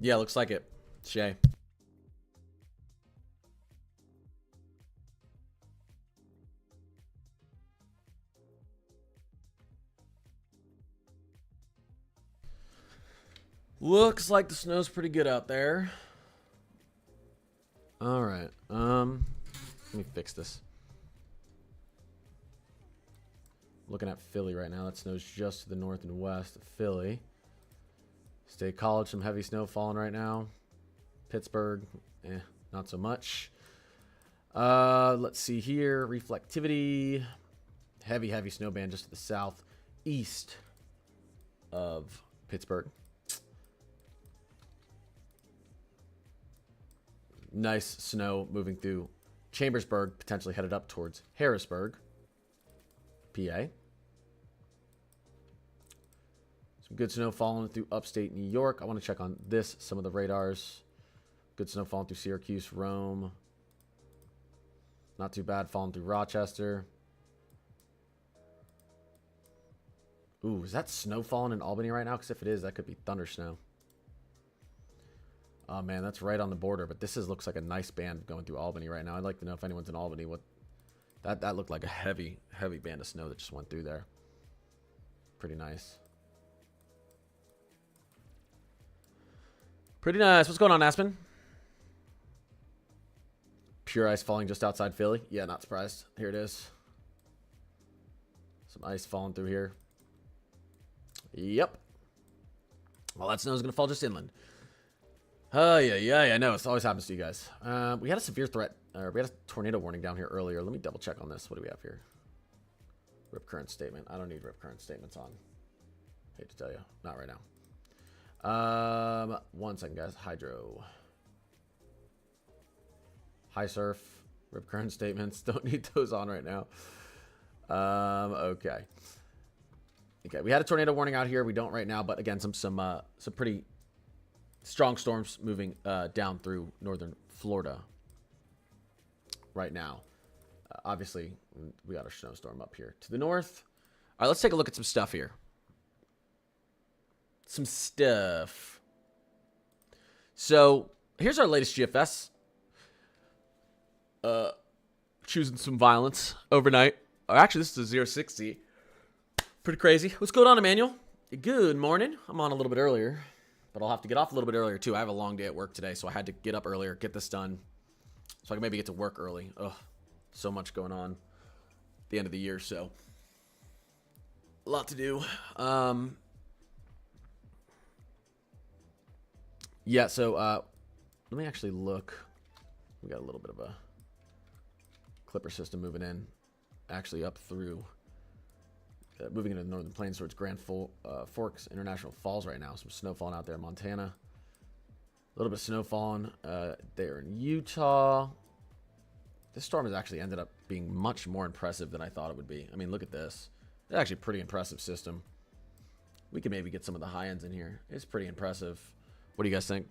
Yeah, looks like it. Shay. Looks like the snow's pretty good out there. All right. Let me fix this. Looking at Philly right now. That snow's just to the north and west of Philly. State College, some heavy snow falling right now. Pittsburgh, not so much. Let's see here. Reflectivity. Heavy snow band just to the southeast of Pittsburgh. Nice snow moving through Chambersburg, potentially headed up towards Harrisburg, PA. Some good snow falling through upstate New York. I want to check on this, some of the radars. Good snow falling through Syracuse, Rome. Not too bad falling through Rochester. Ooh, is that snow falling in Albany right now? Because if it is, that could be thunder snow. Oh man, that's right on the border. But this looks like a nice band going through Albany right now. I'd like to know if anyone's in Albany. What that looked like a heavy band of snow that just went through there. Pretty nice. Pretty nice. What's going on, Aspen? Pure ice falling just outside Philly. Yeah, not surprised. Here it is. Some ice falling through here. Yep. Well, that snow's going to fall just inland. Oh, yeah, I know. It always happens to you guys. We had a severe threat. We had a tornado warning down here earlier. Let me double check on this. What do we have here? Rip current statement. I don't need rip current statements on. Hate to tell you. Not right now. 1 second, guys. Hydro. High surf. Rip current statements. Don't need those on right now. Okay. Okay, we had a tornado warning out here. We don't right now, but again, some pretty strong storms moving down through northern Florida right now. Obviously, we got a snowstorm up here to the north. All right, let's take a look at some stuff here. Some stuff. So here's our latest GFS. Choosing some violence overnight. Oh, actually, this is a 060. Pretty crazy. What's going on, Emmanuel? Good morning. I'm on a little bit earlier, but I'll have to get off a little bit earlier too. I have a long day at work today, so I had to get up earlier, get this done, so I can maybe get to work early. Ugh, so much going on at the end of the year, so a lot to do. Yeah, so let me actually look. We got a little bit of a clipper system moving in, actually up through. Moving into the northern plains towards Grand Forks International Falls right now. Some snow falling out there in Montana. A little bit of snow falling there in Utah. This storm has actually ended up being much more impressive than I thought it would be. I mean, look at this. It's actually a pretty impressive system. We could maybe get some of the high ends in here. It's pretty impressive. What do you guys think?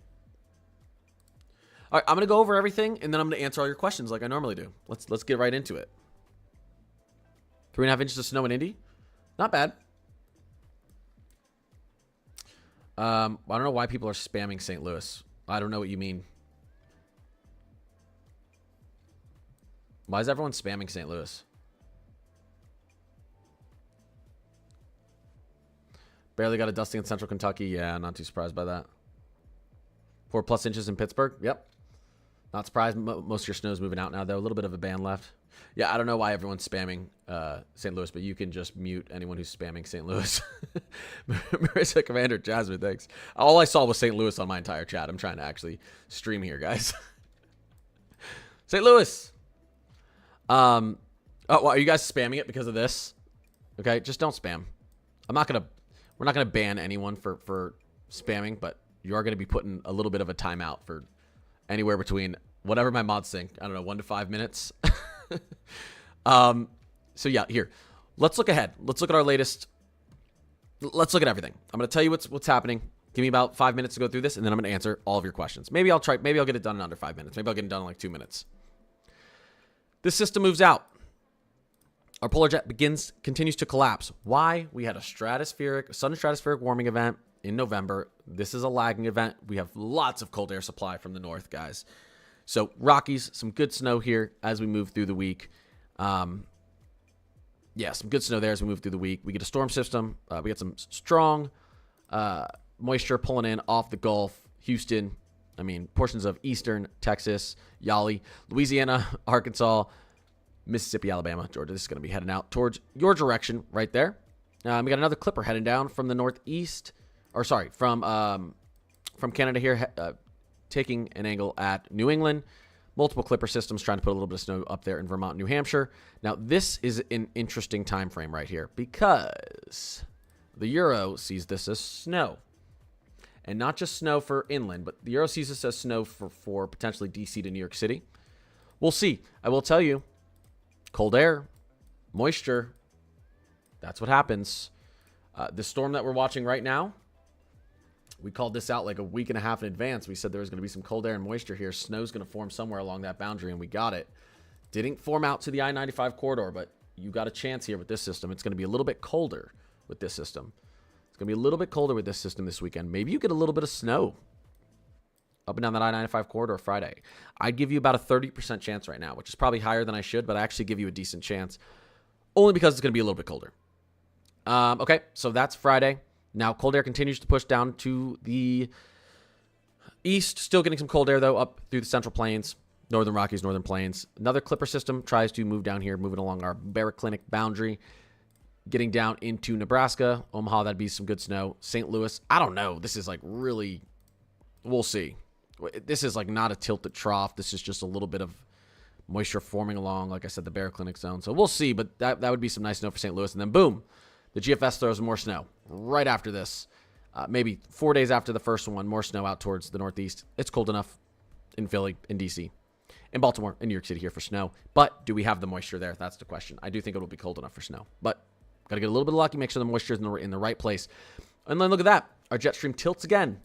All right, I'm going to go over everything, and then I'm going to answer all your questions like I normally do. Let's get right into it. 3.5 inches of snow in Indy. Not bad. I don't know why people are spamming St. Louis. I don't know what you mean. Why is everyone spamming St. Louis? Barely got a dusting in central Kentucky. Yeah, not too surprised by that. 4+ inches in Pittsburgh. Yep. Not surprised. Most of your snow's moving out now, though. A little bit of a band left. Yeah, I don't know why everyone's spamming St. Louis, but you can just mute anyone who's spamming St. Louis. Marissa Commander Jasmine, thanks. All I saw was St. Louis on my entire chat. I'm trying to actually stream here, guys. St. Louis. Oh, well, are you guys spamming it because of this? Okay, just don't spam. We're not gonna ban anyone for spamming, but you are gonna be putting a little bit of a timeout for anywhere between whatever my mods think. I don't know, 1 to 5 minutes. So yeah, here, let's look ahead. Let's look at our latest. Let's look at everything. I'm going to tell you what's happening. Give me about 5 minutes to go through this, and then I'm going to answer all of your questions. Maybe I'll get it done in under 5 minutes. Maybe I'll get it done in like 2 minutes. This system moves out. Our polar jet continues to collapse. Why? We had a sudden stratospheric warming event in November. This is a lagging event. We have lots of cold air supply from the north, guys. So Rockies, some good snow here as we move through the week. Yeah, some good snow there as we move through the week. We get a storm system. We get some strong moisture pulling in off the Gulf, Houston. I mean, portions of eastern Texas, Yali, Louisiana, Arkansas, Mississippi, Alabama, Georgia. This is going to be heading out towards your direction right there. We got another clipper heading down from the northeast, or sorry, from Canada here, taking an angle at New England. Multiple clipper systems trying to put a little bit of snow up there in Vermont, New Hampshire. Now, this is an interesting time frame right here because the Euro sees this as snow. And not just snow for inland, but the Euro sees this as snow for potentially D.C. to New York City. We'll see. I will tell you, cold air, moisture, that's what happens. The storm that we're watching right now, we called this out like a week and a half in advance. We said there was going to be some cold air and moisture here. Snow's going to form somewhere along that boundary, and we got it. Didn't form out to the I-95 corridor, but you got a chance here with this system. It's going to be a little bit colder with this system. It's going to be a little bit colder with this system this weekend. Maybe you get a little bit of snow up and down that I-95 corridor Friday. I'd give you about a 30% chance right now, which is probably higher than I should, but I actually give you a decent chance only because it's going to be a little bit colder. Okay, so that's Friday. Now, cold air continues to push down to the east. Still getting some cold air, though, up through the Central Plains, Northern Rockies, Northern Plains. Another clipper system tries to move down here, moving along our baroclinic boundary, getting down into Nebraska. Omaha, that'd be some good snow. St. Louis, I don't know. This is like really, we'll see. This is like not a tilted trough. This is just a little bit of moisture forming along, like I said, the baroclinic zone. So we'll see, but that would be some nice snow for St. Louis. And then, boom, the GFS throws more snow right after this. Maybe 4 days after the first one, more snow out towards the northeast. It's cold enough in Philly, in D.C., in Baltimore, in New York City here for snow. But do we have the moisture there? That's the question. I do think it will be cold enough for snow. But got to get a little bit lucky, make sure the moisture is in the right place. And then look at that. Our jet stream tilts again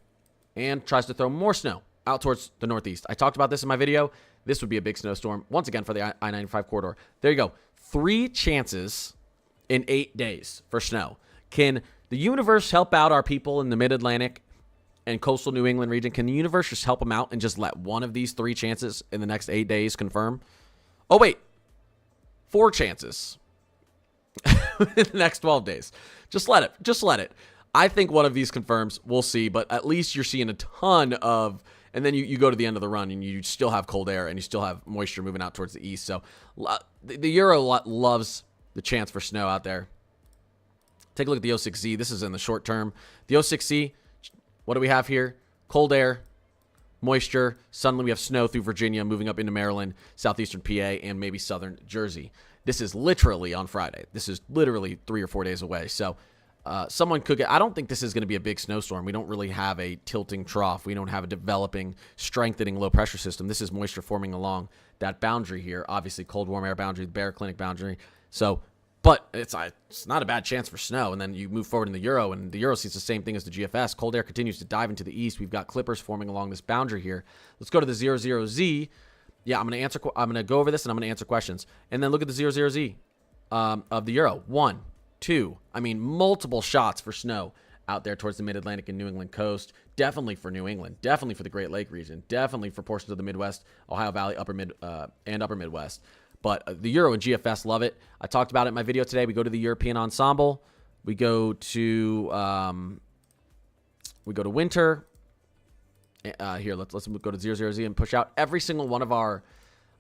and tries to throw more snow out towards the northeast. I talked about this in my video. This would be a big snowstorm, once again, for the I-95 corridor. There you go. 3 chances in 8 days for snow. Can the universe help out our people in the mid-Atlantic and coastal New England region? Can the universe just help them out and just let one of these 3 chances in the next 8 days confirm? Oh, wait. 4 chances in the next 12 days. Just let it. Just let it. I think one of these confirms. We'll see. But at least you're seeing a ton of... And then you go to the end of the run and you still have cold air and you still have moisture moving out towards the east. So the Euro loves the chance for snow out there. Take a look at the 06Z. This is in the short term. The 06Z, what do we have here? Cold air, moisture. Suddenly we have snow through Virginia, moving up into Maryland, southeastern PA, and maybe southern Jersey. This is literally on Friday. This is literally 3 or 4 days away. So someone could get... I don't think this is going to be a big snowstorm. We don't really have a tilting trough. We don't have a developing, strengthening low pressure system. This is moisture forming along that boundary here. Obviously, cold, warm air boundary, the baroclinic boundary. So... But it's not a bad chance for snow. And then you move forward in the Euro, and the Euro sees the same thing as the GFS. Cold air continues to dive into the east. We've got clippers forming along this boundary here. Let's go to the 00Z. Yeah, I'm going to go over this, and I'm going to answer questions. And then look at the 00Z of the Euro. 1, 2. I mean, multiple shots for snow out there towards the mid-Atlantic and New England coast. Definitely for New England. Definitely for the Great Lake region. Definitely for portions of the Midwest, Ohio Valley, and Upper Midwest. But the Euro and GFS love it. I talked about it in my video today. We go to the European ensemble. We go to winter. Here, let's go to 00Z and push out. Every single one of our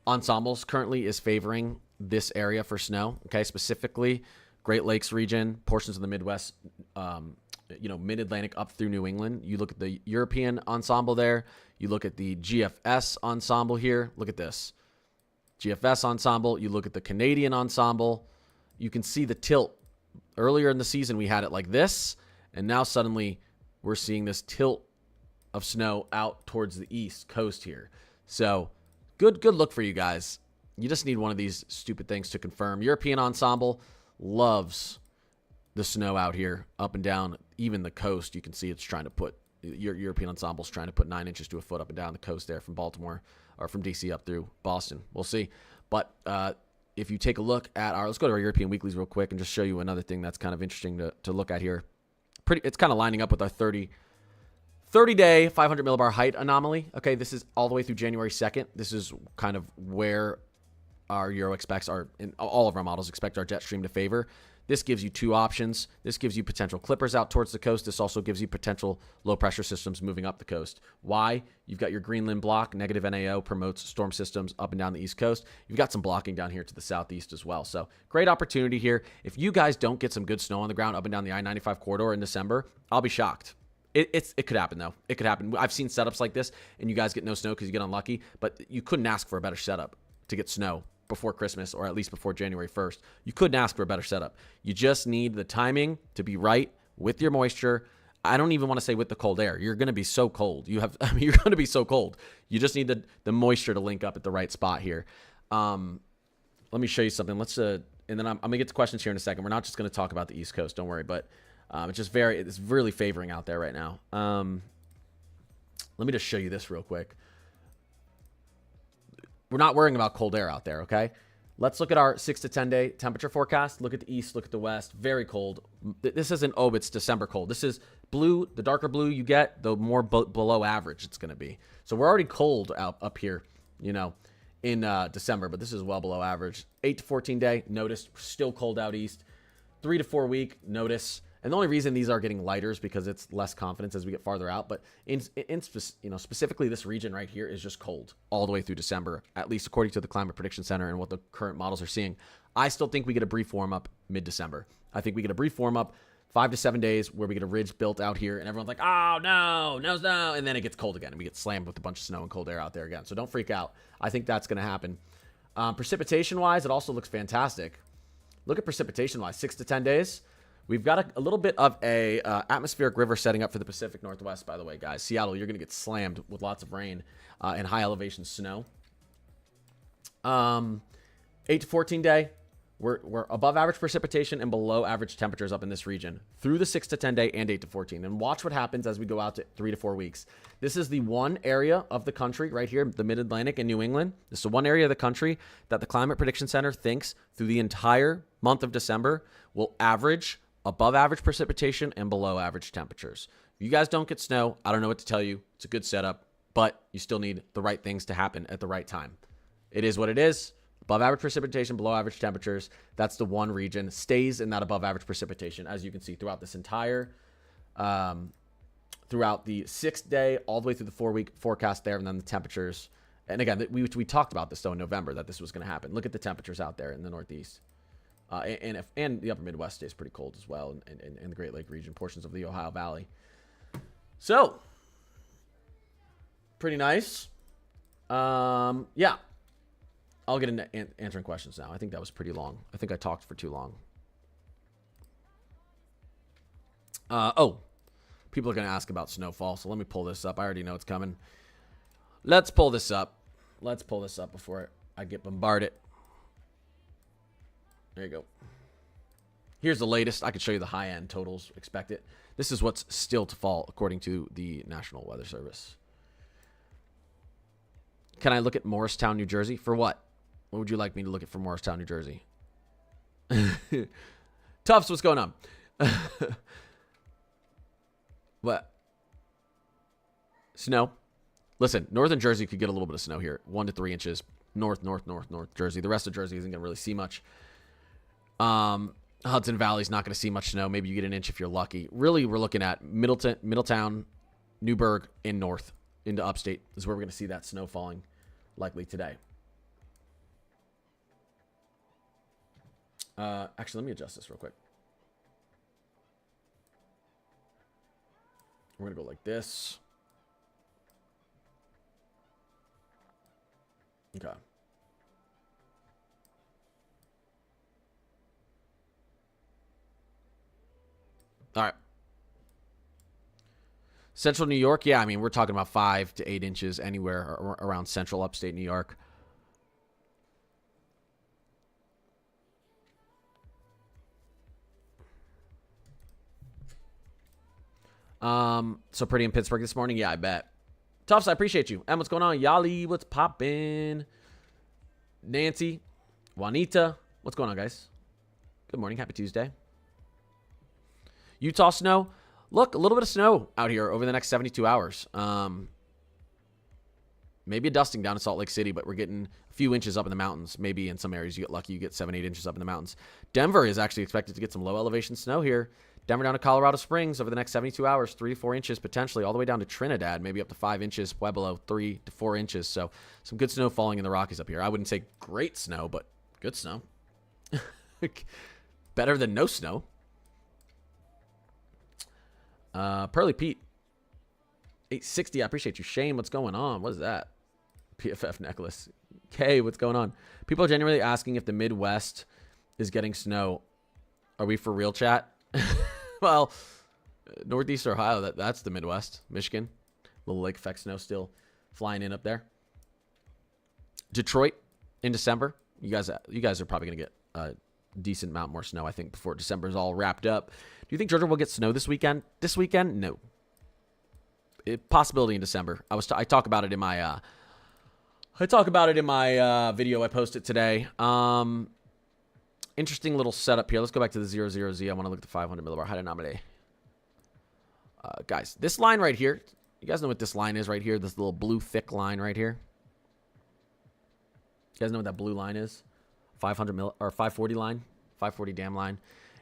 ensembles currently is favoring this area for snow. Okay, specifically Great Lakes region, portions of the Midwest, mid-Atlantic up through New England. You look at the European ensemble there. You look at the GFS ensemble here. Look at this. GFS ensemble, you look at the Canadian ensemble, you can see the tilt. Earlier in the season, we had it like this, and now suddenly we're seeing this tilt of snow out towards the east coast here. So good look for you guys. You just need one of these stupid things to confirm. European ensemble loves the snow out here, up and down, even the coast. You can see it's trying to put, European ensemble's trying to put 9 inches to a foot up and down the coast there from Baltimore, or from DC up through Boston. We'll see. But if you take a look at let's go to our European weeklies real quick and just show you another thing that's kind of interesting to look at here. it's kind of lining up with our 30-day 500 millibar height anomaly. Okay, this is all the way through January 2nd. This is kind of where our Euro expects in all of our models expect our jet stream to favor. This gives you two options. This gives you potential clippers out towards the coast. This also gives you potential low pressure systems moving up the coast. Why? You've got your Greenland block. Negative NAO promotes storm systems up and down the East Coast. You've got some blocking down here to the southeast as well. So great opportunity here. If you guys don't get some good snow on the ground up and down the I-95 corridor in December, I'll be shocked. It could happen, though. It could happen. I've seen setups like this, and you guys get no snow because you get unlucky, but you couldn't ask for a better setup to get snow before Christmas, or at least before January 1st. You couldn't ask for a better setup. You just need the timing to be right with your moisture. I don't even want to say with the cold air. You're going to be so cold. You're going to be so cold. You just need the moisture to link up at the right spot here. Let me show you something. And then I'm going to get to questions here in a second. We're not just going to talk about the East Coast. Don't worry, but it's really favoring out there right now. Let me just show you this real quick. We're not worrying about cold air out there, okay? Let's look at our 6 to 10 day temperature forecast. Look at the east, look at the west. Very cold. This isn't, oh, it's December cold. This is blue. The darker blue you get, the more below average it's going to be. So we're already cold up here, in December, but this is well below average. 8 to 14 day, notice, still cold out east. 3 to 4 week, notice. And the only reason these are getting lighter is because it's less confidence as we get farther out. But specifically this region right here is just cold all the way through December, at least according to the Climate Prediction Center and what the current models are seeing. I still think we get a brief warm up mid-December. I think we get a brief warm up 5 to 7 days where we get a ridge built out here and everyone's like, oh, no. And then it gets cold again and we get slammed with a bunch of snow and cold air out there again. So don't freak out. I think that's going to happen. Precipitation-wise, it also looks fantastic. Look at precipitation-wise, 6 to 10 days. We've got a little bit of a atmospheric river setting up for the Pacific Northwest, by the way, guys. Seattle, you're going to get slammed with lots of rain and high elevation snow. 8 to 14 day, we're above average precipitation and below average temperatures up in this region through the 6 to 10 day and 8 to 14. And watch what happens as we go out to 3 to 4 weeks. This is the one area of the country right here, the Mid-Atlantic and New England. This is the one area of the country that the Climate Prediction Center thinks through the entire month of December will average above average precipitation and below average temperatures. If you guys don't get snow, I don't know what to tell you. It's a good setup, but you still need the right things to happen at the right time. It is what it is. Above average precipitation, below average temperatures. That's the one region. Stays in that above average precipitation, as you can see throughout this entire, throughout the 6th day, all the way through the 4-week forecast there, and then the temperatures. And again, we talked about this, though, in November, that this was going to happen. Look at the temperatures out there in the Northeast. And the upper Midwest stays pretty cold as well, and the Great Lake region, portions of the Ohio Valley. So, pretty nice. Yeah. I'll get into answering questions now. I think that was pretty long. I think I talked for too long. People are going to ask about snowfall, so let me pull this up. I already know it's coming. Let's pull this up. Before I get bombarded. There you go. Here's the latest. I could show you the high-end totals expected. This is what's still to fall according to the National Weather Service. Can I look at Morristown, New Jersey? For what? What would you like me to look at for Morristown, New Jersey? Tufts, what's going on? What? Snow? Listen, northern Jersey could get a little bit of snow here. 1 to 3 inches. North Jersey. The rest of Jersey isn't going to really see much. Hudson Valley's not going to see much snow. Maybe you get an inch if you're lucky. Really, we're looking at Middletown, Newburgh, and north into upstate is where we're going to see that snow falling likely today. Actually, let me adjust this real quick. We're going to go like this. Okay. All right. Central New York, yeah, I mean, we're talking about 5 to 8 inches anywhere around central upstate New York. So pretty in Pittsburgh this morning? Yeah, I bet. Tufts, I appreciate you. Em, what's going on? Yali, what's poppin'? Nancy, Juanita, what's going on, guys? Good morning. Happy Tuesday. Utah snow. Look, a little bit of snow out here over the next 72 hours. Maybe a dusting down in Salt Lake City, but we're getting a few inches up in the mountains. Maybe in some areas you get lucky, you get 7, 8 inches up in the mountains. Denver is actually expected to get some low elevation snow here. Denver down to Colorado Springs over the next 72 hours, 3 to 4 inches potentially, all the way down to Trinidad, maybe up to 5 inches. Pueblo, 3 to 4 inches. So some good snow falling in the Rockies up here. I wouldn't say great snow, but good snow. Better than no snow. Pearly Pete, 860. I appreciate you. Shane, what's going on? What is that? PFF necklace. Kay, what's going on? People are genuinely asking if the Midwest is getting snow. Are we for real, chat? Well, Northeast Ohio, that's the Midwest. Michigan, little lake effect snow still flying in up there. Detroit in December. You guys are probably going to get a decent amount more snow, I think, before December is all wrapped up. Do you think Georgia will get snow this weekend? This weekend? No. Possibility in December. I talk about it in my video I posted today. Interesting little setup here. Let's go back to the 00Z. I want to look at the 500 millibar height anomaly. Guys, this line right here. You guys know what this line is right here? This little blue thick line right here. You guys know what that blue line is? 540 line, 540 dam line.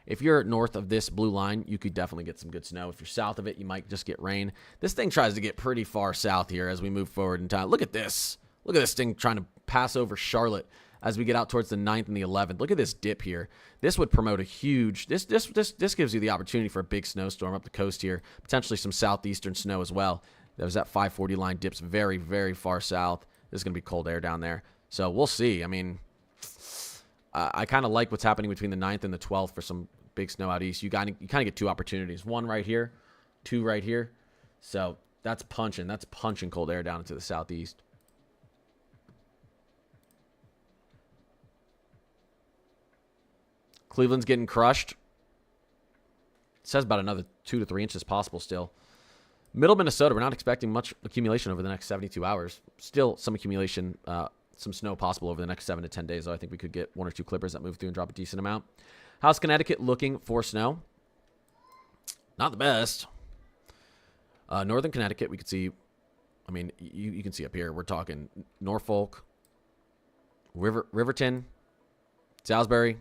If you're north of this blue line, you could definitely get some good snow. If you're south of it, you might just get rain. This thing tries to get pretty far south here as we move forward in time. Look at this. Look at this thing trying to pass over Charlotte as we get out towards the 9th and the 11th. Look at this dip here. This would promote a huge, this gives you the opportunity for a big snowstorm up the coast here. Potentially some southeastern snow as well. There's that 540 line dips very, very far south. There's going to be cold air down there. So we'll see. I mean, I kind of like what's happening between the 9th and the 12th for some big snow out east. You kind of get 2 opportunities. 1 right here, 2 right here. So that's punching. That's punching cold air down into the southeast. Cleveland's getting crushed. It says about another 2 to 3 inches possible still. Middle Minnesota, we're not expecting much accumulation over the next 72 hours. Still some accumulation, some snow possible over the next 7 to 10 days. So I think we could get 1 or 2 clippers that move through and drop a decent amount. How's Connecticut looking for snow? Not the best. Northern Connecticut, we could see, I mean, you can see up here, we're talking Norfolk, Riverton, Salisbury,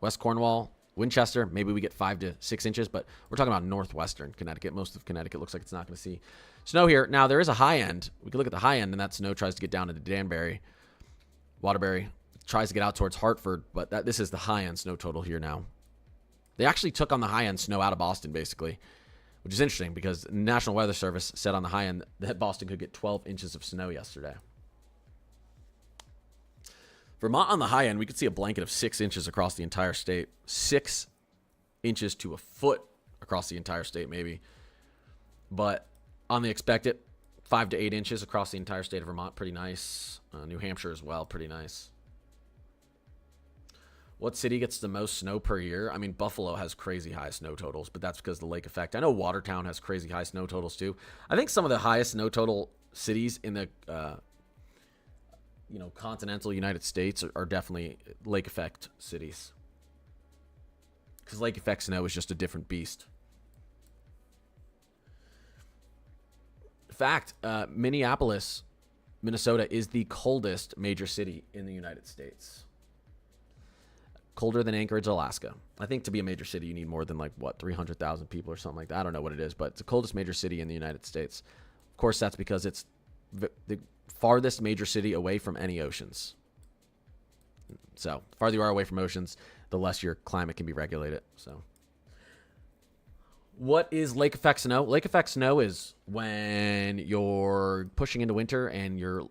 West Cornwall, Winchester. Maybe we get 5 to 6 inches, but we're talking about northwestern Connecticut. Most of Connecticut looks like it's not going to see snow here. Now, there is a high end. We can look at the high end, and that snow tries to get down into Danbury, Waterbury. Tries to get out towards Hartford, but this is the high-end snow total here now. They actually took on the high-end snow out of Boston, basically, which is interesting because the National Weather Service said on the high end that Boston could get 12 inches of snow yesterday. Vermont on the high end, we could see a blanket of 6 inches across the entire state. 6 inches to a foot across the entire state, maybe. But on the expected, 5 to 8 inches across the entire state of Vermont, pretty nice. New Hampshire as well, pretty nice. What city gets the most snow per year? I mean, Buffalo has crazy high snow totals, but that's because of the lake effect. I know Watertown has crazy high snow totals too. I think some of the highest snow total cities in the continental United States are definitely lake effect cities. Because lake effect snow is just a different beast. Fact, Minneapolis, Minnesota is the coldest major city in the United States. Colder than Anchorage, Alaska. I think to be a major city, you need more than 300,000 people or something like that. I don't know what it is, but it's the coldest major city in the United States. Of course, that's because it's the farthest major city away from any oceans. So, the farther you are away from oceans, the less your climate can be regulated. So, what is lake effect snow? Lake effect snow is when you're pushing into winter and your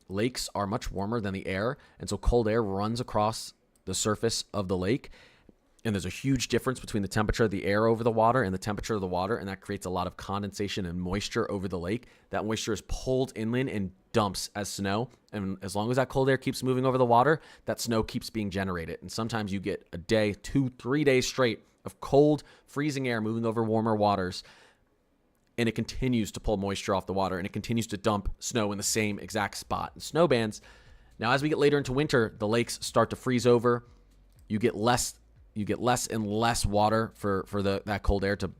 lakes are much warmer than the air, and so cold air runs across the surface of the lake, and there's a huge difference between the temperature of the air over the water and the temperature of the water, and that creates a lot of condensation and moisture over the lake. That moisture is pulled inland and dumps as snow, and as long as that cold air keeps moving over the water, that snow keeps being generated. And sometimes you get a day, 2-3 days straight of cold, freezing air moving over warmer waters, and it continues to pull moisture off the water, and it continues to dump snow in the same exact spot. And snow bands. Now, as we get later into winter, the lakes start to freeze over. You get less and less water for that cold air to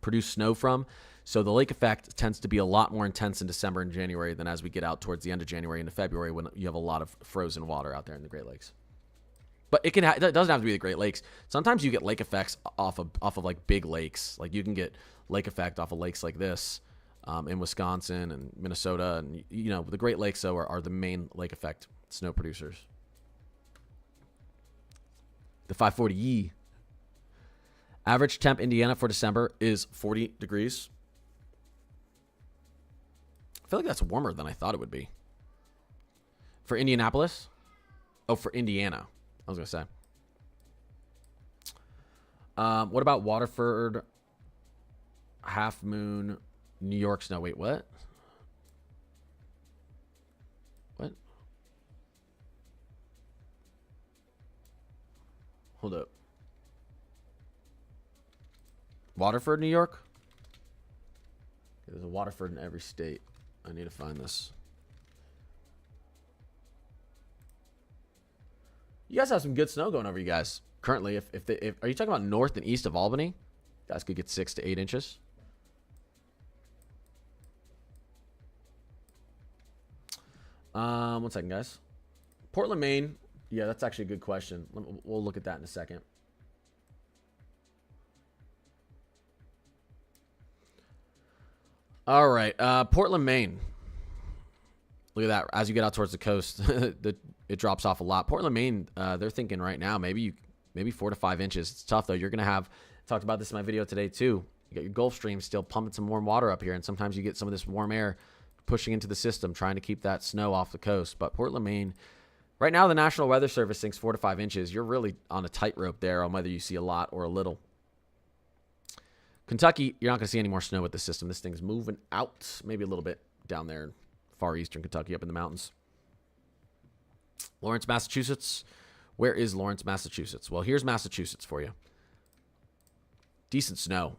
produce snow from. So the lake effect tends to be a lot more intense in December and January than as we get out towards the end of January into February when you have a lot of frozen water out there in the Great Lakes. But it doesn't have to be the Great Lakes. Sometimes you get lake effects off of like big lakes. Like you can get lake effect off of lakes like this in Wisconsin and Minnesota, and the Great Lakes though are the main lake effect snow producers. The 540E. Average temp Indiana for December is 40 degrees. I feel like that's warmer than I thought it would be. For Indianapolis? Oh, for Indiana. I was going to say. What about Waterford? Half Moon, New York snow. Wait, what? What? Hold up. Waterford, New York? There's a Waterford in every state. I need to find this. You guys have some good snow going over you guys. Currently, if are you talking about north and east of Albany? You guys could get 6 to 8 inches. One second, guys. Portland, Maine. Yeah, that's actually a good question. We'll look at that in a second. All right, Portland, Maine. Look at that. As you get out towards the coast, it drops off a lot. Portland, Maine, they're thinking right now maybe 4 to 5 inches. It's tough, though. You're going to have, talked about this in my video today, too. You got your Gulf Stream still pumping some warm water up here, and sometimes you get some of this warm air pushing into the system, trying to keep that snow off the coast. But Portland, Maine, right now the National Weather Service thinks 4 to 5 inches. You're really on a tightrope there on whether you see a lot or a little. Kentucky, you're not going to see any more snow with the system. This thing's moving out, maybe a little bit down there in far eastern Kentucky up in the mountains. Lawrence, Massachusetts. Where is Lawrence, Massachusetts? Well, here's Massachusetts for you. Decent snow,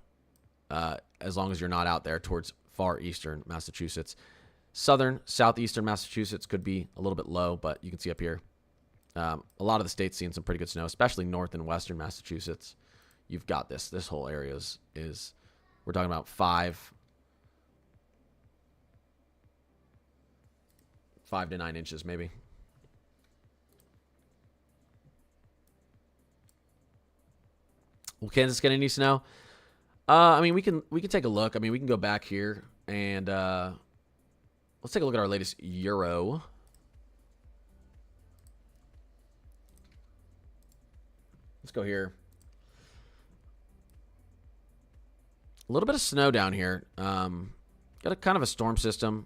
as long as you're not out there towards far eastern Massachusetts. Southern, southeastern Massachusetts could be a little bit low, but you can see up here. A lot of the states seeing some pretty good snow, especially north and western Massachusetts. You've got this. This whole area is we're talking about 5 to 9 inches maybe. Will Kansas get any snow? I mean, we can take a look. I mean, we can go back here and let's take a look at our latest Euro. Let's go here. A little bit of snow down here. Got a kind of a storm system.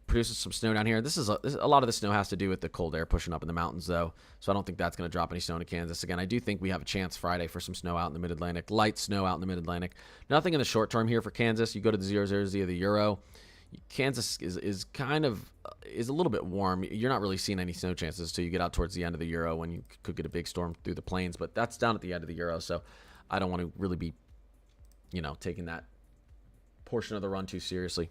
Produces some snow down here. This is a lot of the snow has to do with the cold air pushing up in the mountains, though. So I don't think that's going to drop any snow into Kansas. Again, I do think we have a chance Friday for some snow out in the Mid-Atlantic. Light snow out in the Mid-Atlantic. Nothing in the short term here for Kansas. You go to the 0-0 of the Euro. Kansas is kind of a little bit warm. You're not really seeing any snow chances until you get out towards the end of the Euro when you could get a big storm through the plains. But that's down at the end of the Euro, so I don't want to really be, taking that portion of the run too seriously.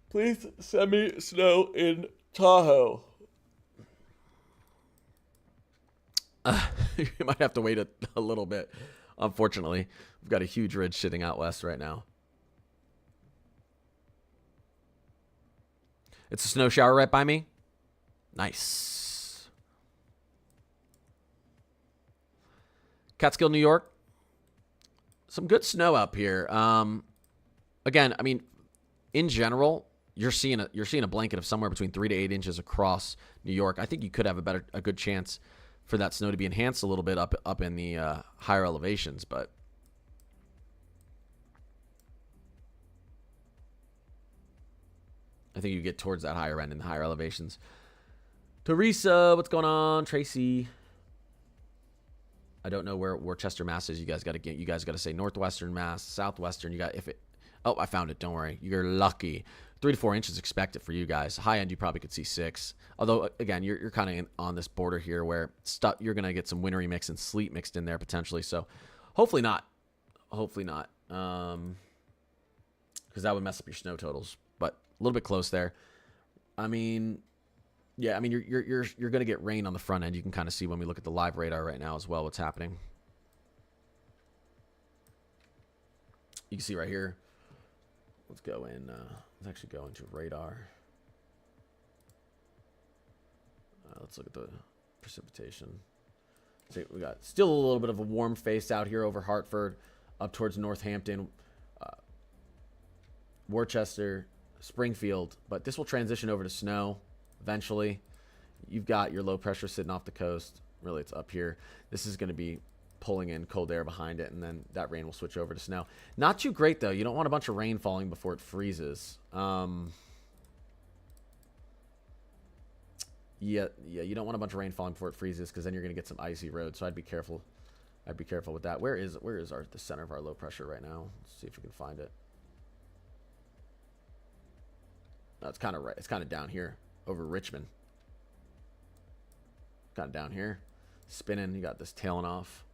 Please send me snow in Tahoe. You might have to wait a little bit. Unfortunately, we've got a huge ridge sitting out west right now. It's a snow shower right by me. Nice. Catskill, New York. Some good snow up here. Again, I mean, in general, you're seeing a blanket of somewhere between 3 to 8 inches across New York. I think you could have a good chance for that snow to be enhanced a little bit up in the higher elevations, but I think you get towards that higher end in the higher elevations. Teresa, what's going on? Tracy, I don't know where Worcester, Mass is. You guys got to say Northwestern Mass, Southwestern. Oh, I found it. Don't worry. You're lucky. 3 to 4 inches expected for you guys. High end, you probably could see 6. Although, again, you're kind of on this border here where you're going to get some wintry mix and sleet mixed in there potentially. So, hopefully not. Hopefully not. Because that would mess up your snow totals. But a little bit close there. I mean, Yeah, I mean, you're going to get rain on the front end. You can kind of see when we look at the live radar right now as well what's happening. You can see right here. Let's go in. Let's actually go into radar. Let's look at the precipitation. See, we got still a little bit of a warm face out here over Hartford, up towards Northampton, Worcester, Springfield. But this will transition over to snow eventually. You've got your low pressure sitting off the coast. Really, it's up here. This is going to be pulling in cold air behind it, and then that rain will switch over to snow. Not too great, though. You don't want a bunch of rain falling before it freezes. Yeah, you don't want a bunch of rain falling before it freezes, because then you're going to get some icy roads. So I'd be careful. I'd be careful with that. Where is the center of our low pressure right now? Let's see if we can find it. No, it's kind of right. It's kind of down here over Richmond. Kind of down here, spinning. You got this tailing off.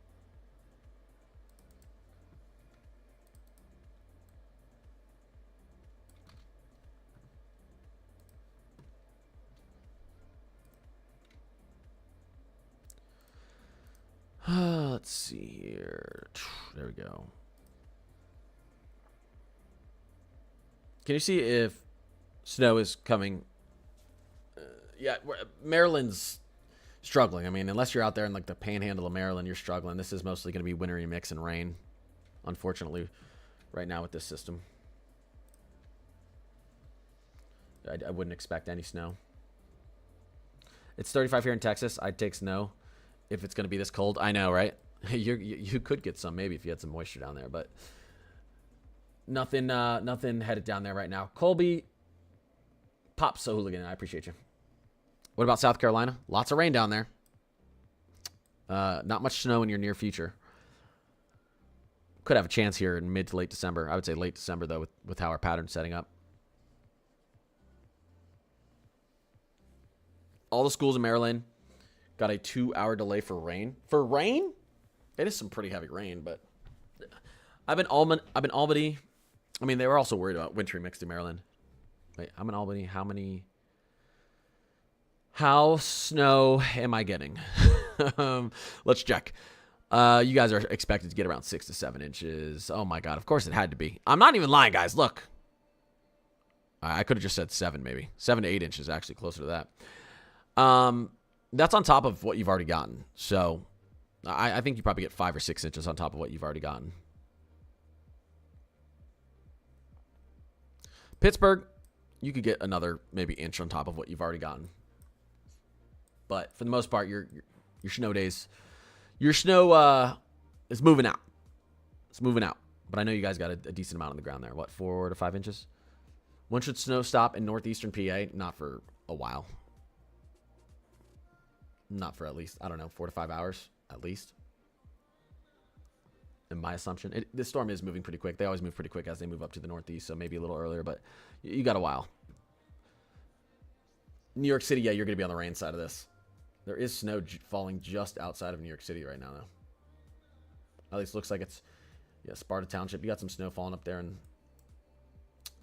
Let's see here. There we go. Can you see if snow is coming? Yeah, Maryland's struggling. I mean, unless you're out there in like the panhandle of Maryland, you're struggling. This is mostly going to be wintry mix and rain, unfortunately, right now with this system. I wouldn't expect any snow. It's 35 here in Texas. I'd take snow if it's going to be this cold. I know, right? You could get some maybe if you had some moisture down there, but nothing headed down there right now. Colby, Pop So Hooligan, I appreciate you. What about South Carolina? Lots of rain down there. Not much snow in your near future. Could have a chance here in mid to late December. I would say late December, though, with how our pattern's setting up. All the schools in Maryland got a 2-hour delay for rain. For rain? It is some pretty heavy rain, but I've been Albany. I mean, they were also worried about wintry mix to Maryland. Wait, I'm in Albany. How snow am I getting? Let's check. You guys are expected to get around 6 to 7 inches. Oh my God. Of course it had to be. I'm not even lying, guys. Look. I could have just said 7, maybe. 7 to 8 inches, actually, closer to that. That's on top of what you've already gotten. So I think you probably get 5 or 6 inches on top of what you've already gotten. Pittsburgh, you could get another maybe inch on top of what you've already gotten. But for the most part, your snow days, your snow is moving out. It's moving out. But I know you guys got a decent amount on the ground there. What, 4 to 5 inches? When should snow stop in northeastern PA? Not for a while. Not for at least, I don't know, 4 to 5 hours at least. In my assumption. This storm is moving pretty quick. They always move pretty quick as they move up to the northeast, so maybe a little earlier, but you got a while. New York City, yeah, you're going to be on the rain side of this. There is snow falling just outside of New York City right now, though. At least looks like it's, yeah, Sparta Township. You got some snow falling up there in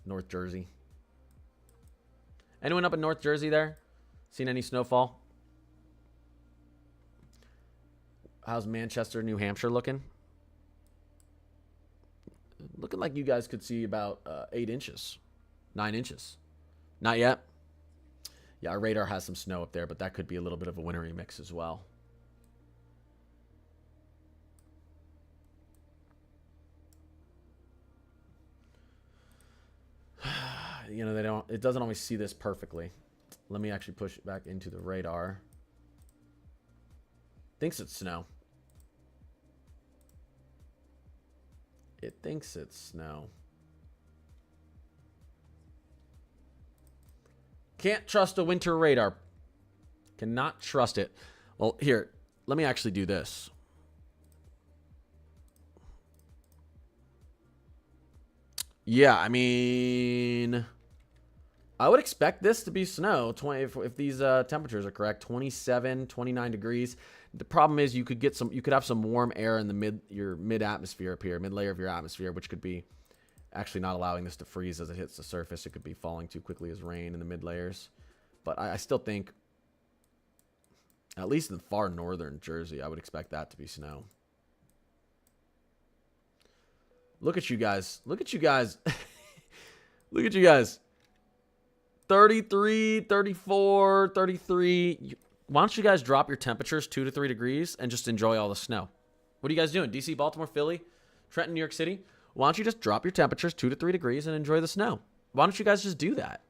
North Jersey. Anyone up in North Jersey there? Seen any snowfall? How's Manchester, New Hampshire looking? Looking like you guys could see about 8 inches, 9 inches. Not yet. Yeah, our radar has some snow up there, but that could be a little bit of a wintry mix as well. You know, it doesn't always see this perfectly. Let me actually push it back into the radar. Thinks it's snow. It thinks it's snow. Can't trust a winter radar. Cannot trust it. Well, here, let me actually do this. Yeah, I mean, I would expect this to be snow if these temperatures are correct. 27, 29 degrees. The problem is you could have some warm air in your mid atmosphere up here, mid layer of your atmosphere, which could be actually not allowing this to freeze as it hits the surface. It could be falling too quickly as rain in the mid layers. But I still think At least in far northern Jersey, I would expect that to be snow. Look at you guys. Look at you guys. Look at you guys. 33, 34, 33. Why don't you guys drop your temperatures 2 to 3 degrees and just enjoy all the snow? What are you guys doing? DC, Baltimore, Philly, Trenton, New York City? Why don't you just drop your temperatures 2 to 3 degrees and enjoy the snow? Why don't you guys just do that?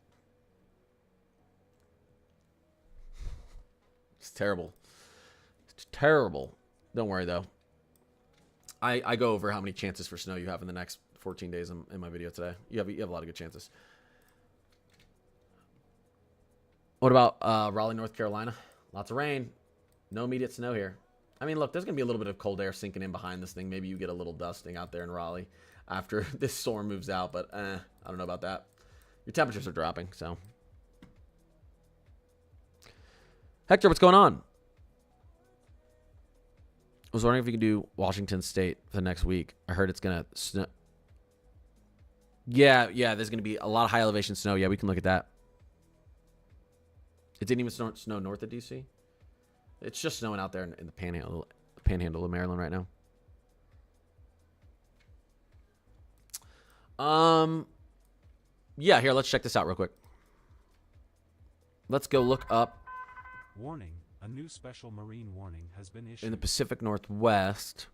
It's terrible. It's terrible. Don't worry, though. I go over how many chances for snow you have in the next 14 days in my video today. You have a lot of good chances. What about Raleigh, North Carolina? Lots of rain. No immediate snow here. I mean, look, there's going to be a little bit of cold air sinking in behind this thing. Maybe you get a little dusting out there in Raleigh after this storm moves out, but I don't know about that. Your temperatures are dropping, so. Hector, what's going on? I was wondering if you could do Washington State for the next week. I heard it's going to snow. Yeah, there's going to be a lot of high elevation snow. Yeah, we can look at that. It didn't even snow north of D.C.? It's just snowing out there in the panhandle of Maryland right now. Yeah, here, let's check this out real quick. Let's go look up. Warning, a new special marine warning has been issued. In the Pacific Northwest.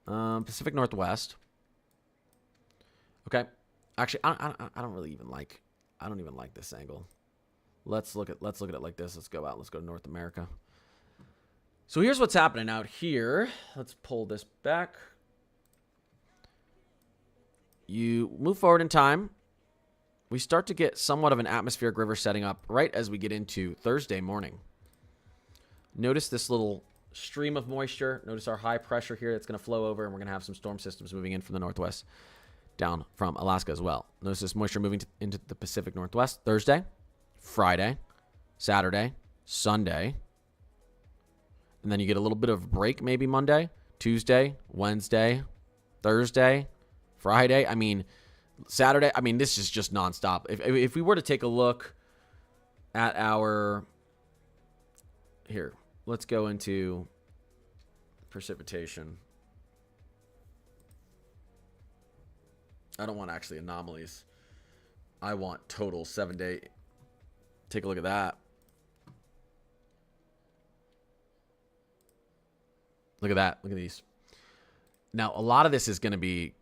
Pacific Northwest. Okay. Actually, I don't really even like, I don't even like this angle. Let's look at it like this. Let's go out. Let's go to North America. So here's what's happening out here. Let's pull this back. You move forward in time. We start to get somewhat of an atmospheric river setting up right as we get into Thursday morning. Notice this little stream of moisture. Notice our high pressure here that's going to flow over, and we're going to have some storm systems moving in from the northwest down from Alaska as well. Notice this moisture moving into the Pacific Northwest Thursday, Friday, Saturday, Sunday. And then you get a little bit of break maybe Monday, Tuesday, Wednesday, Thursday, Friday. I mean, Saturday. I mean, this is just nonstop. If we were to take a look at our... Here, let's go into precipitation. I don't want actually anomalies. I want total 7-day... Take a look at that. Look at that. Look at these. Now, a lot of this is going to be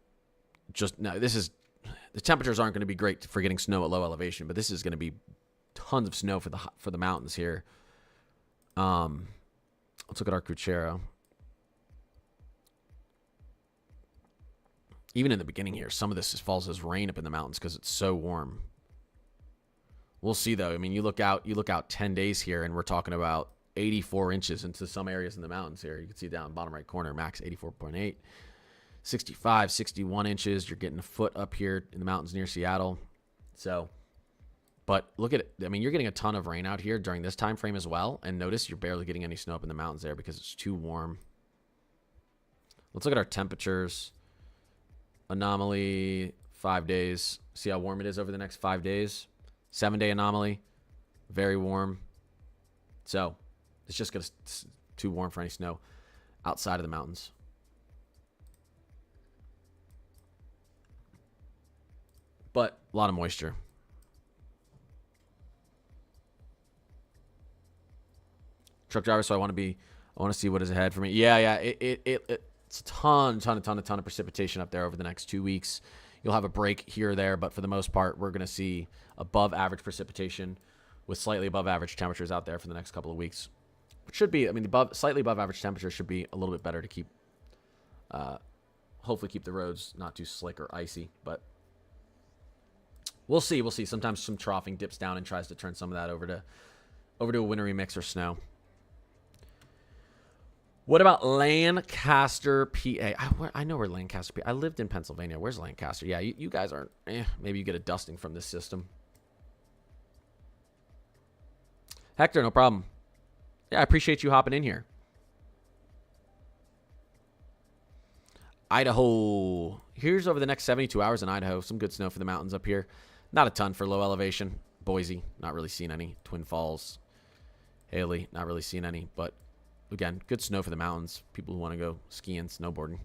just... Now, this is... The temperatures aren't going to be great for getting snow at low elevation, but this is going to be tons of snow for the mountains here. Let's look at our Cuchero. Even in the beginning here, some of this falls as rain up in the mountains because it's so warm. We'll see, though. I mean, you look out 10 days here, and we're talking about 84 inches into some areas in the mountains here. You can see down bottom right corner, max 84.8. 65, 61 inches. You're getting a foot up here in the mountains near Seattle. So, but look at it. I mean, you're getting a ton of rain out here during this time frame as well. And notice you're barely getting any snow up in the mountains there because it's too warm. Let's look at our temperatures. Anomaly, 5 days. See how warm it is over the next 5 days. 7-day anomaly, very warm. So it's just going to too warm for any snow outside of the mountains. But a lot of moisture. Truck driver, so I want to see what is ahead for me. Yeah, it's a ton of precipitation up there over the next 2 weeks. You'll have a break here or there, but for the most part, we're going to see above average precipitation with slightly above average temperatures out there for the next couple of weeks. It should be, I mean, slightly above average temperatures should be a little bit better to keep, hopefully keep the roads not too slick or icy, but we'll see. We'll see. Sometimes some troughing dips down and tries to turn some of that over to a wintry mix or snow. What about Lancaster, PA? I know where Lancaster, PA. I lived in Pennsylvania. Where's Lancaster? Yeah, you guys aren't. Maybe you get a dusting from this system. Hector, no problem. Yeah, I appreciate you hopping in here. Idaho. Here's over the next 72 hours in Idaho. Some good snow for the mountains up here. Not a ton for low elevation. Boise, not really seeing any. Twin Falls. Haley, not really seeing any. But, again, good snow for the mountains. People who want to go skiing, snowboarding.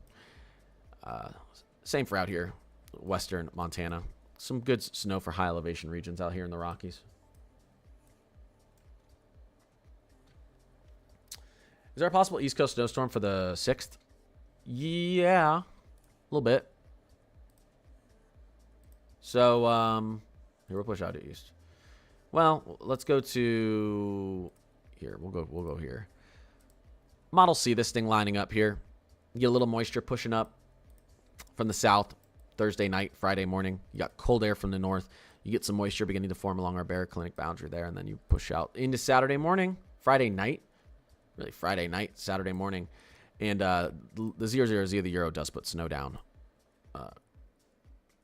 Same for out here, western Montana. Some good snow for high elevation regions out here in the Rockies. Is there a possible East Coast snowstorm for the 6th? Yeah, a little bit. So, here, we'll push out to east. Well, let's go to here. We'll go here. Model C, this thing lining up here. You get a little moisture pushing up from the south Thursday night, Friday morning. You got cold air from the north. You get some moisture beginning to form along our baroclinic boundary there, and then you push out into Saturday morning, Friday night. Really, Friday night, Saturday morning. And the 000Z of the Euro does put snow down.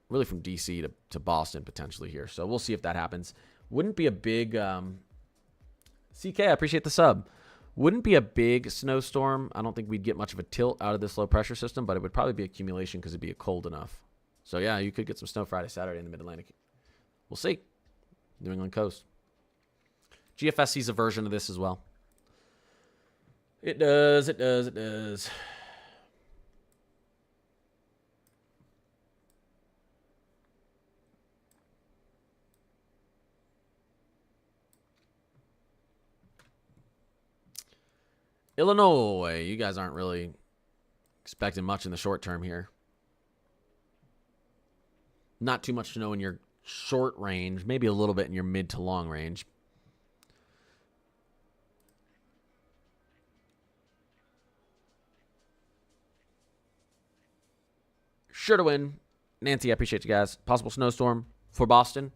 Really from D.C. to Boston potentially here. So we'll see if that happens. Wouldn't be a big... CK, I appreciate the sub. Wouldn't be a big snowstorm. I don't think we'd get much of a tilt out of this low pressure system, but it would probably be accumulation because it'd be cold enough. So yeah, you could get some snow Friday, Saturday in the Mid-Atlantic. We'll see. New England coast. GFS sees a version of this as well. It does. Illinois, you guys aren't really expecting much in the short term here. Not too much snow in your short range, maybe a little bit in your mid to long range. Sure to win. Nancy, I appreciate you guys. Possible snowstorm for Boston.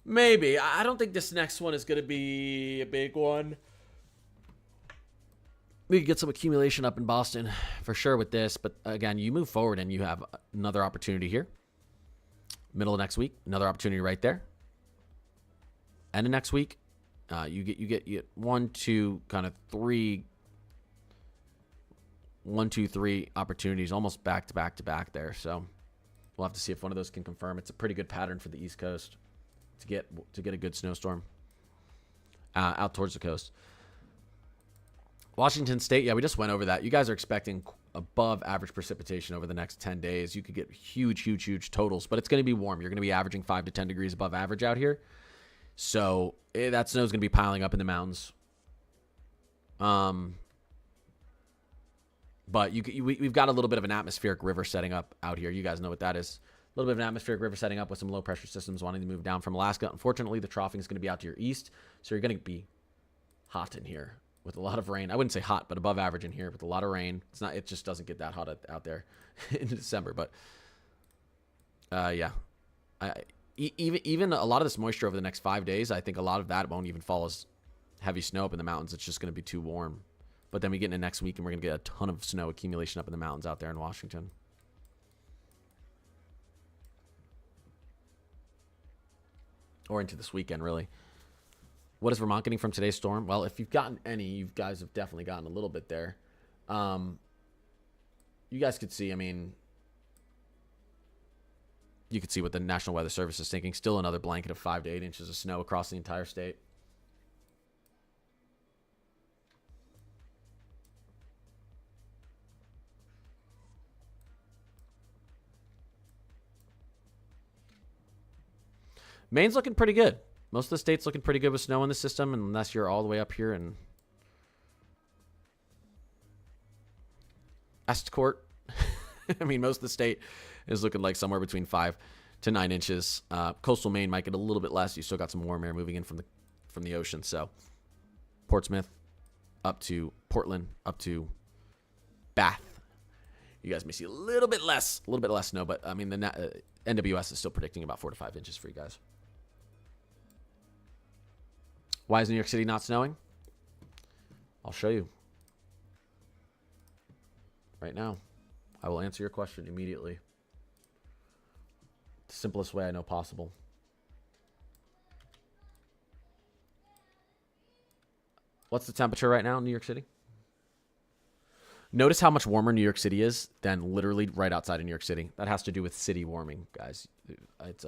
Maybe. I don't think this next one is going to be a big one. We could get some accumulation up in Boston for sure with this. But again, you move forward and you have another opportunity here. Middle of next week, another opportunity right there. End of next week, you get 1, 2, kind of 3. 1, 2, 3 opportunities, almost back to back there. So we'll have to see if one of those can confirm. It's a pretty good pattern for the East Coast to get a good snowstorm out towards the coast. Washington State, yeah, we just went over that. You guys are expecting above average precipitation over the next 10 days. You could get huge totals, but it's going to be warm. You're going to be averaging 5 to 10 degrees above average out here. So that snow is going to be piling up in the mountains. But we've got a little bit of an atmospheric river setting up out here. You guys know what that is. A little bit of an atmospheric river setting up with some low pressure systems wanting to move down from Alaska. Unfortunately, the troughing is going to be out to your east, so you're going to be hot in here with a lot of rain. I wouldn't say hot, but above average in here with a lot of rain. It's not. It just doesn't get that hot out there in December. But yeah, even a lot of this moisture over the next 5 days, I think a lot of that won't even fall as heavy snow up in the mountains. It's just going to be too warm. But then we get into next week, and we're going to get a ton of snow accumulation up in the mountains out there in Washington. Or into this weekend, really. What is Vermont getting from today's storm? Well, if you've gotten any, you guys have definitely gotten a little bit there. You guys could see, I mean, you could see what the National Weather Service is thinking. Still another blanket of 5 to 8 inches of snow across the entire state. Maine's looking pretty good. Most of the state's looking pretty good with snow in the system, unless you're all the way up here in Estcourt. I mean, most of the state is looking like somewhere between 5 to 9 inches. Coastal Maine might get a little bit less. You still got some warm air moving in from the ocean. So Portsmouth up to Portland, up to Bath. You guys may see a little bit less snow, but I mean, the NWS is still predicting about 4 to 5 inches for you guys. Why is New York City not snowing? I'll show you right now. I will answer your question immediately. The simplest way I know possible. What's the temperature right now in New York City? Notice how much warmer New York City is than literally right outside of New York City. That has to do with city warming, guys. It's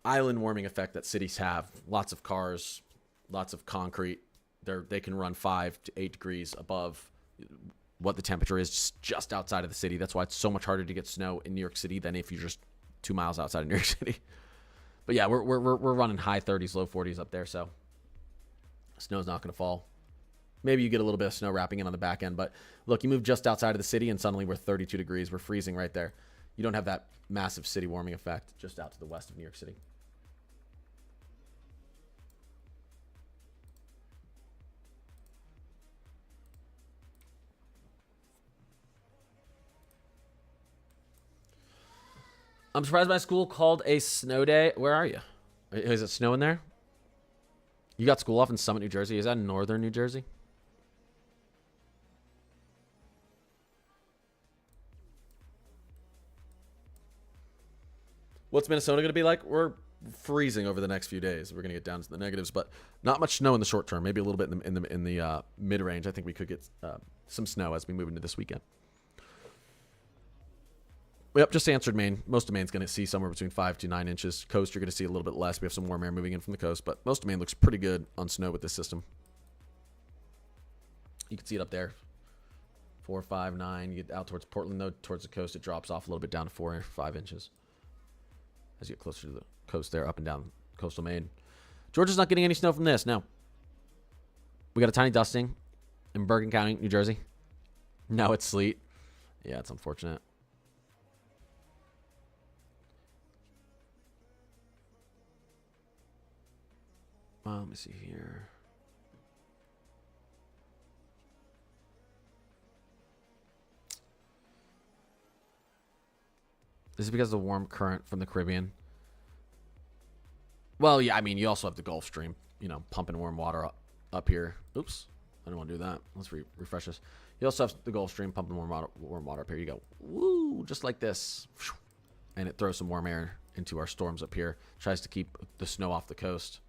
island warming effect that cities have. Lots of cars, lots of concrete. They can run 5 to 8 degrees above what the temperature is just outside of the city. That's why it's so much harder to get snow in New York City than if you're just 2 miles outside of New York City. But yeah, we're running high 30s, low 40s up there, so snow's not going to fall. Maybe you get a little bit of snow wrapping in on the back end, but look, you move just outside of the city and suddenly we're 32 degrees. We're freezing right there. You don't have that massive city warming effect just out to the west of New York City. I'm surprised my school called a snow day. Where are you? Is it snow in there? You got school off in Summit, New Jersey. Is that in northern New Jersey? What's Minnesota going to be like? We're freezing over the next few days. We're going to get down to the negatives, but not much snow in the short term. Maybe a little bit in the mid range. I think we could get some snow as we move into this weekend. Yep, just answered Maine. Most of Maine's going to see somewhere between 5 to 9 inches. Coast, you're going to see a little bit less. We have some warm air moving in from the coast, but most of Maine looks pretty good on snow with this system. You can see it up there. 4, 5, 9. You get out towards Portland, though. Towards the coast, it drops off a little bit down to 4 or 5 inches. As you get closer to the coast there, up and down coastal Maine. Georgia's not getting any snow from this, no. We got a tiny dusting in Bergen County, New Jersey. No, it's sleet. Yeah, it's unfortunate. Let me see here. This is because of the warm current from the Caribbean. Well, yeah, I mean, you also have the Gulf Stream, pumping warm water up here. Oops, I don't want to do that. Let's refresh this. You also have the Gulf Stream pumping warm water up here. You go, woo, just like this. And it throws some warm air into our storms up here. Tries to keep the snow off the coast.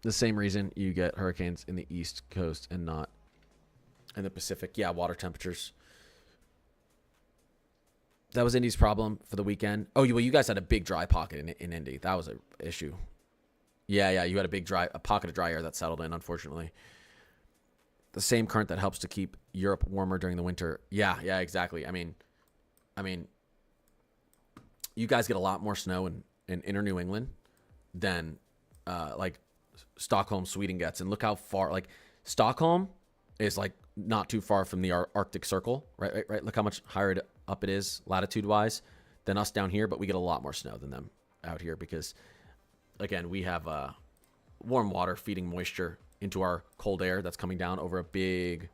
The same reason you get hurricanes in the East Coast and not in the Pacific. Yeah, water temperatures. That was Indy's problem for the weekend. Oh, well, you guys had a big dry pocket in Indy. That was an issue. Yeah, you had a pocket of dry air that settled in, unfortunately. The same current that helps to keep Europe warmer during the winter. Yeah, exactly. I mean, you guys get a lot more snow in inner New England than like Stockholm, Sweden gets. And look how far, like Stockholm is like not too far from the Arctic Circle, right? Look how much higher up it is latitude wise than us down here, but we get a lot more snow than them out here because, again, we have warm water feeding moisture into our cold air that's coming down over a big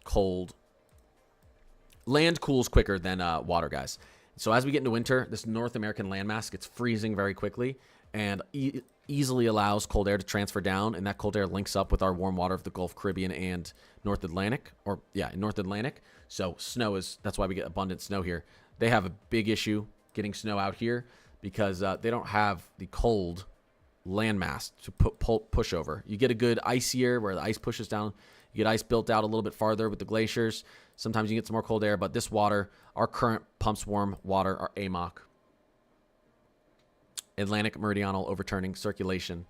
cold. Land cools quicker than water, guys. So as we get into winter, this North American landmass gets freezing very quickly and easily allows cold air to transfer down, and that cold air links up with our warm water of the Gulf, Caribbean, and North Atlantic, North Atlantic. So that's why we get abundant snow here. They have a big issue getting snow out here because they don't have the cold landmass to push over. You get a good ice year where the ice pushes down. You get ice built out a little bit farther with the glaciers. Sometimes you get some more cold air, but this water, our current pumps warm water, our AMOC, Atlantic Meridional Overturning Circulation,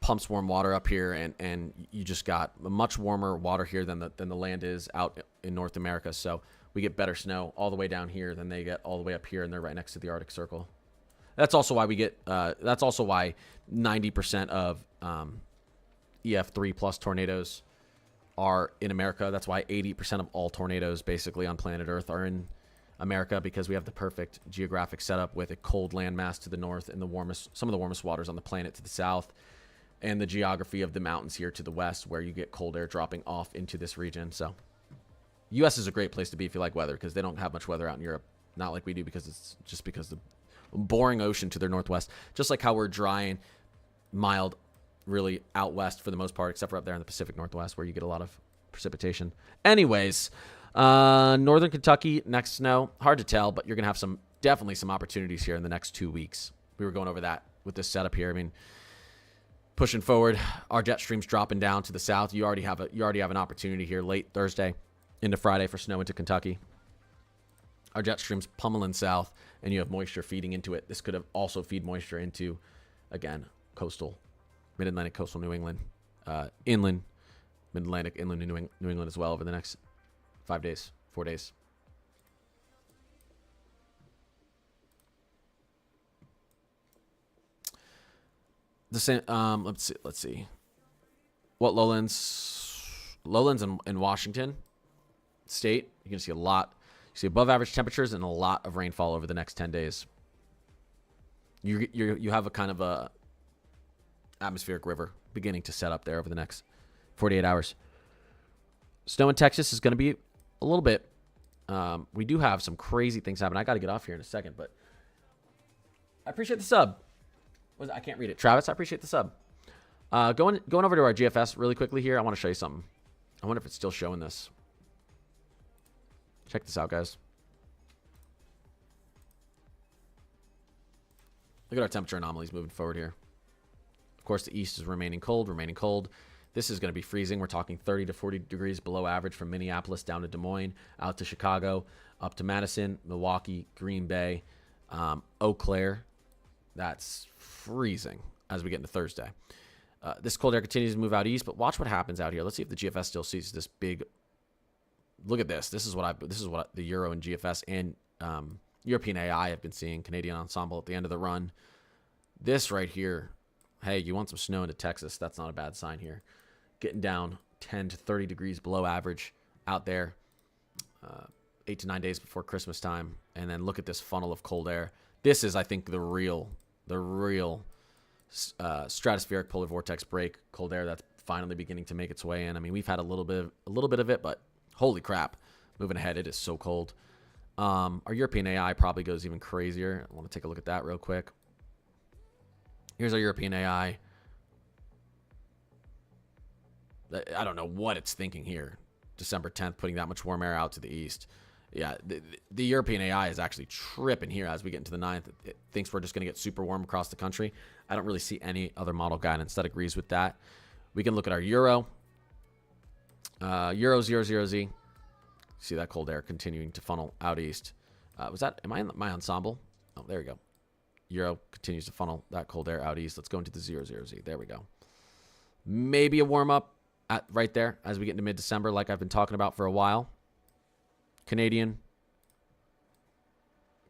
pumps warm water up here, and you just got much warmer water here than the land is out in North America. So we get better snow all the way down here than they get all the way up here, and they're right next to the Arctic Circle. That's also why we get. That's also why 90% of EF3 plus tornadoes are in America. That's why 80% of all tornadoes basically on planet Earth are in America, because we have the perfect geographic setup with a cold landmass to the north and some of the warmest waters on the planet to the south, and the geography of the mountains here to the west, where you get cold air dropping off into this region. So U.S. is a great place to be if you like weather, because they don't have much weather out in Europe. Not like we do, because it's just because the boring ocean to their northwest. Just like how we're dry and mild really out west for the most part, except for up there in the Pacific Northwest where you get a lot of precipitation. Anyways, northern Kentucky, next snow. Hard to tell, but you're going to have definitely some opportunities here in the next 2 weeks. We were going over that with this setup here. I mean, pushing forward, our jet stream's dropping down to the south. You already have an opportunity here late Thursday into Friday for snow into Kentucky. Our jet stream's pummeling south, and you have moisture feeding into it. This could have also feed moisture into, again, coastal, mid-Atlantic, coastal New England, inland, mid-Atlantic, inland New England as well over the next 5 days, 4 days. The same. Let's see. What lowlands in Washington State? You're gonna see a lot. You see above average temperatures and a lot of rainfall over the next 10 days. You have a kind of a atmospheric river beginning to set up there over the next 48 hours. Snow in Texas is going to be a little bit. We do have some crazy things happen. I got to get off here in a second, but I appreciate the sub. I can't read it. Travis, I appreciate the sub. Going over to our GFS really quickly here. I want to show you something. I wonder if it's still showing this. Check this out, guys. Look at our temperature anomalies moving forward here. Of course, the east is remaining cold, This is going to be freezing. We're talking 30 to 40 degrees below average from Minneapolis down to Des Moines, out to Chicago, up to Madison, Milwaukee, Green Bay, Eau Claire. That's freezing as we get into Thursday. This cold air continues to move out east, but watch what happens out here. Let's see if the GFS still sees this big. Look at this. This is what the Euro and GFS and European AI have been seeing. Canadian Ensemble at the end of the run. This right here. Hey, you want some snow into Texas? That's not a bad sign here. Getting down 10 to 30 degrees below average out there. 8 to 9 days before Christmas time, and then look at this funnel of cold air. This is, I think, the real stratospheric polar vortex break. Cold air that's finally beginning to make its way in. I mean, we've had a little bit of it, but holy crap, moving ahead, it is so cold. Our European AI probably goes even crazier. I want to take a look at that real quick. Here's our European AI. I don't know what it's thinking here. December 10th, putting that much warm air out to the east. Yeah, the European AI is actually tripping here as we get into the 9th. It thinks we're just going to get super warm across the country. I don't really see any other model guidance that agrees with that. We can look at our Euro. Euro 00Z. See that cold air continuing to funnel out east. Am I in my ensemble? Oh, there we go. Euro continues to funnel that cold air out east. Let's go into the 00Z. There we go. Maybe a warm-up right there as we get into mid-December like I've been talking about for a while. Canadian.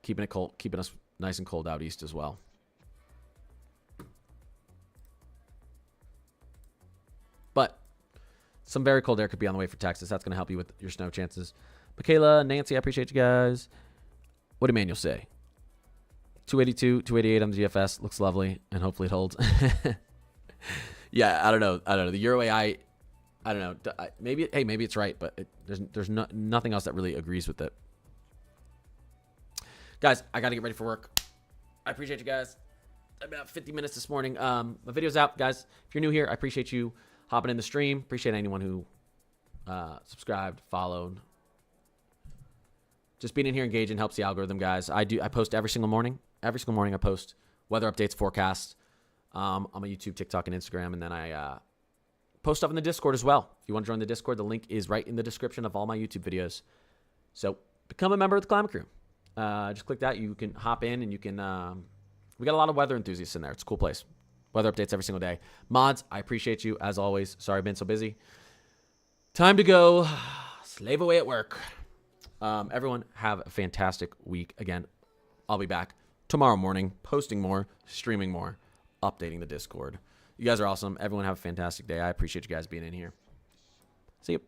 Keeping it cold. Keeping us nice and cold out east as well. But some very cold air could be on the way for Texas. That's going to help you with your snow chances. Michaela, Nancy, I appreciate you guys. What did Emmanuel say? 282, 288 on the GFS. Looks lovely, and hopefully it holds. Yeah, I don't know. The Euro AI, I don't know. Maybe it's right, but there's nothing else that really agrees with it. Guys, I got to get ready for work. I appreciate you guys. About 50 minutes this morning. My video's out, guys. If you're new here, I appreciate you hopping in the stream. Appreciate anyone who subscribed, followed. Just being in here engaging helps the algorithm, guys. I post every single morning. Every single morning I post weather updates, forecasts on my YouTube, TikTok, and Instagram. And then I post stuff in the Discord as well. If you want to join the Discord, the link is right in the description of all my YouTube videos. So become a member of the Climate Crew. Just click that. You can hop in and you can... we got a lot of weather enthusiasts in there. It's a cool place. Weather updates every single day. Mods, I appreciate you as always. Sorry I've been so busy. Time to go slave away at work. Everyone have a fantastic week. Again, I'll be back tomorrow morning, posting more, streaming more, updating the Discord. You guys are awesome. Everyone have a fantastic day. I appreciate you guys being in here. See you.